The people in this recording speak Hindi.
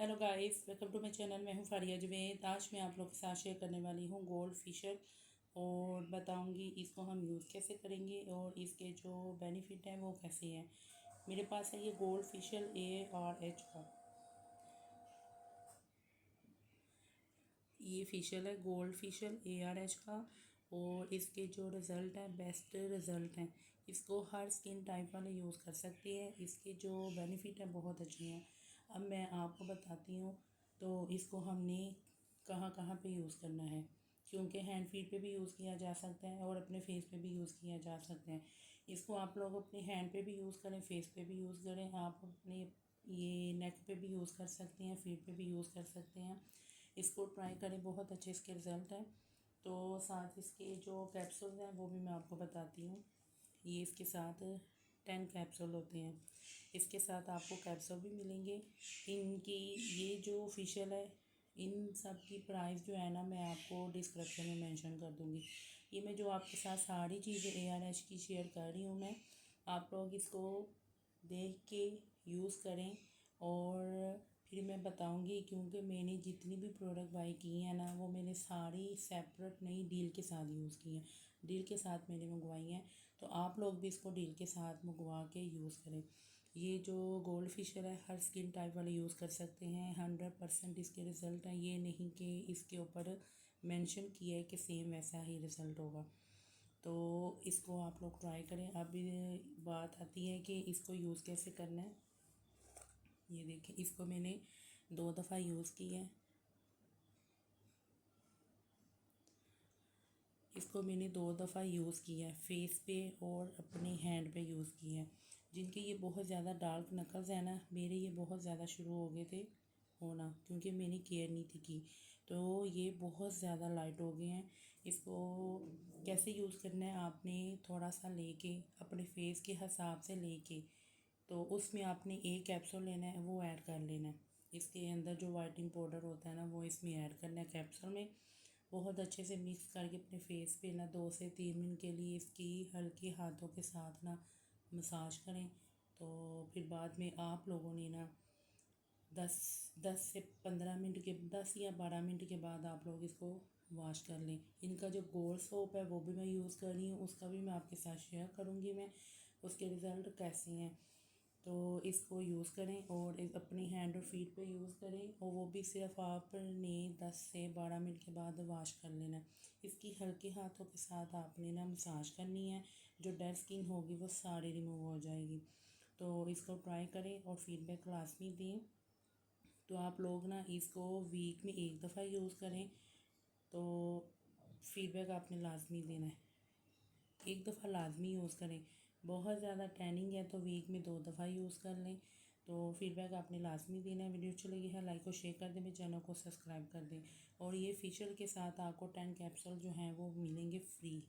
Hello guys, welcome to my channel. मैं हूं फारिया जुबैद। आज मैं आप लोग के साथ शेयर करने वाली हूं गोल्ड फिशर और बताऊंगी इसको हम यूज़ कैसे करेंगे और इसके जो बेनिफिट हैं वो कैसे हैं। मेरे पास है ये गोल्ड फिशर ARH का। ये फिशर है गोल्ड फिशर ARH का और इसके जो रिज़ल्ट हैं बेस्ट रिज़ल्ट हैं। इसको हर स्किन टाइप वाले यूज़ कर सकते हैं। इसके जो बेनिफिट हैं बहुत अच्छे हैं। अब मैं आपको बताती हूँ तो इसको हमने कहाँ कहाँ पे यूज़ करना है, क्योंकि हैंड फीट पे भी यूज़ किया जा सकता है और अपने फेस पे भी यूज़ किया जा सकता है। इसको आप लोग अपने हैंड पे भी यूज़ करें, फेस पे भी यूज़ करें, आप अपने ये नेक पे भी यूज़ कर सकते हैं, फीट पे भी यूज़ कर सकते हैं। इसको ट्राई करें, बहुत अच्छे इसके रिज़ल्ट हैं। तो साथ इसके जो कैप्सूल्स हैं वो भी मैं आपको बताती हूँ। ये इसके साथ 10 कैप्सूल होते हैं। इसके साथ आपको कैप्सूल भी मिलेंगे। इनकी ये जो फेशियल है, इन सब की प्राइस जो है ना मैं आपको डिस्क्रिप्शन में मेंशन कर दूँगी। ये मैं जो आपके साथ सारी चीज़ें ARH की शेयर कर रही हूँ मैं, आप लोग इसको देख के यूज़ करें और फिर मैं बताऊंगी, क्योंकि मैंने जितनी भी प्रोडक्ट बाई की हैं ना वो मैंने सारी सेपरेट नहीं डील के साथ यूज़ की हैं। डील के साथ मैंने मंगवाई हैं, तो आप लोग भी इसको डील के साथ मंगवा के यूज़ करें। ये जो गोल्ड फिशर है हर स्किन टाइप वाले यूज़ कर सकते हैं। 100% इसके रिज़ल्ट हैं। ये नहीं कि इसके ऊपर मेंशन किया है कि सेम वैसा ही रिज़ल्ट होगा। तो इसको आप लोग ट्राई करें। अब बात आती है कि इसको यूज़ कैसे करना है। ये देखिए, इसको मैंने 2 दफ़ा यूज़ किया है। इसको मैंने 2 दफ़ा यूज़ किया है, फेस पे और अपने हैंड पे यूज़ किया है। जिनके ये बहुत ज़्यादा डार्क नकल्स है ना, मेरे ये बहुत ज़्यादा शुरू हो गए थे होना, क्योंकि मैंने केयर नहीं थी की, तो ये बहुत ज़्यादा लाइट हो गए हैं। इसको कैसे यूज़ करना है, आपने थोड़ा सा लेके अपने फेस के हिसाब से लेके तो उसमें आपने एक कैप्सूल लेना है, वो ऐड कर लेना है। इसके अंदर जो वाइटनिंग पाउडर होता है ना वो इसमें ऐड करना है कैप्सूल में। बहुत अच्छे से मिक्स करके अपने फेस पे ना 2 से 3 मिनट के लिए इसकी हल्के हाथों के साथ ना मसाज करें। तो फिर बाद में आप लोगों ने ना 10 10 से 15 मिनट के 10 या 12 मिनट के बाद आप लोग इसको वॉश कर लें। इनका जो गोल्ड सोप है वो भी मैं यूज़ कर रही हूँ, उसका भी मैं आपके साथ शेयर करूँगी मैं उसके रिज़ल्ट कैसे हैं। तो इसको यूज़ करें और अपनी हैंड और फीट पे यूज़ करें, और वो भी सिर्फ आपने 10 से 12 मिनट के बाद वॉश कर लेना है। इसकी हल्के हाथों के साथ आपने ना मसाज करनी है। जो डेड स्किन होगी वो सारी रिमूव हो जाएगी। तो इसको ट्राई करें और फीडबैक लाजमी दें। तो आप लोग ना इसको वीक में 1 दफ़ा यूज़ करें, तो फीडबैक आपने लाजमी देना है। 1 दफ़ा लाजमी यूज़ करें। बहुत ज़्यादा टैनिंग है तो वीक में 2 दफ़ा यूज़ कर लें। तो फीडबैक आपने लाजमी देना है। वीडियो अच्छी लगी है लाइक और शेयर कर दें, मेरे चैनल को सब्सक्राइब कर दें। और ये फेशियल के साथ आपको 10 कैप्सूल जो हैं वो मिलेंगे फ्री।